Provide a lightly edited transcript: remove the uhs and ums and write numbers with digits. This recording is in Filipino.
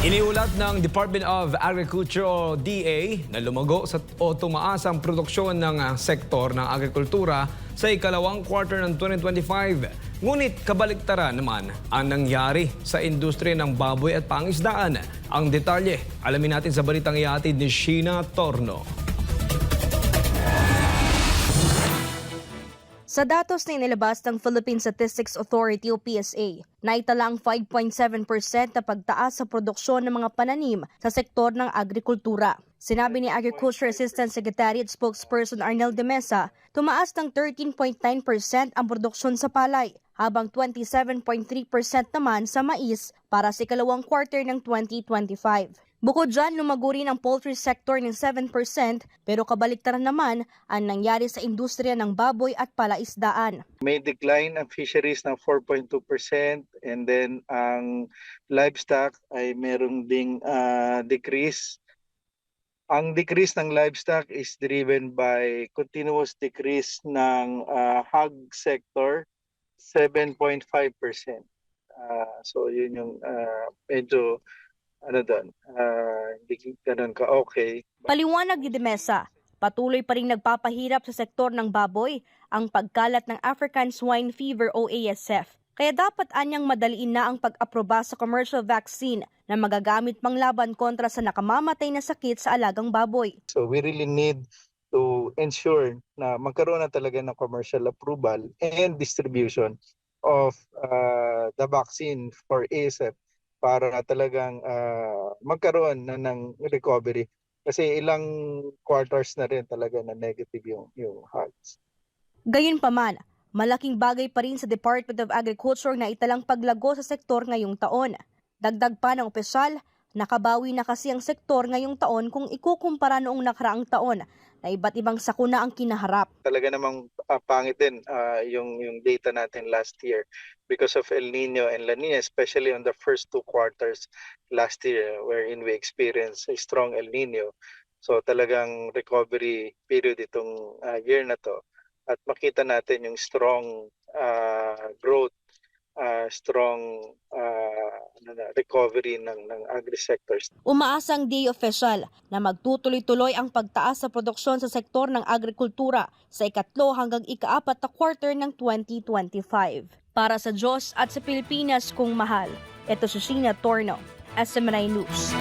Iniulat ng Department of Agriculture o DA na lumago o tumaas ang produksyon ng sektor ng agrikultura sa ikalawang quarter ng 2025. Ngunit kabaliktaran naman ang nangyari sa industriya ng baboy at pangisdaan. Ang detalye, alamin natin sa balitang ihatid ni Sheena Torno. Sa datos na inilabas ng Philippine Statistics Authority o PSA, naitala ang 5.7% na pagtaas sa produksyon ng mga pananim sa sektor ng agrikultura. Sinabi ni Agriculture Assistant Secretary at Spokesperson Arnel de Mesa, tumaas ng 13.9% ang produksyon sa palay, habang 27.3% naman sa mais para sa ikalawang quarter ng 2025. Bukod dyan, lumago rin ang poultry sector ng 7%, pero kabaliktaran naman ang nangyari sa industriya ng baboy at palaisdaan. May decline ang fisheries ng 4.2% and then ang livestock ay merong ding decrease. Ang decrease ng livestock is driven by continuous decrease ng hog sector, 7.5%. So yun yung medyo hindi ganun ka-okay. Paliwanag ni de Mesa, patuloy pa rin nagpapahirap sa sektor ng baboy ang pagkalat ng African Swine Fever o ASF. Kaya dapat anyang madaliin na ang pag-aproba sa commercial vaccine na magagamit panglaban kontra sa nakamamatay na sakit sa alagang baboy. So we really need to ensure na magkaroon na talaga ng commercial approval and distribution of the vaccine for ASF para talagang magkaroon na ng recovery. Kasi ilang quarters na rin talaga na negative yung hogs. Gayunpaman, malaking bagay pa rin sa Department of Agriculture na italang paglago sa sektor ngayong taon. Dagdag pa ng opisyal, nakabawi na kasi ang sektor ngayong taon kung ikukumpara noong nakaraang taon na iba't ibang sakuna ang kinaharap. Talaga namang pangit din yung data natin last year because of El Nino and La Nina, especially on the first two quarters last year wherein we experienced a strong El Nino. So talagang recovery period itong year na to. At makita natin yung strong growth, strong recovery ng agri-sectors. Umaasang DA official na magtutuloy-tuloy ang pagtaas sa produksyon sa sektor ng agrikultura sa ikatlo hanggang ikaapat na quarter ng 2025. Para sa Diyos at sa Pilipinas kung mahal, ito si Sheena Torno, SMNI News.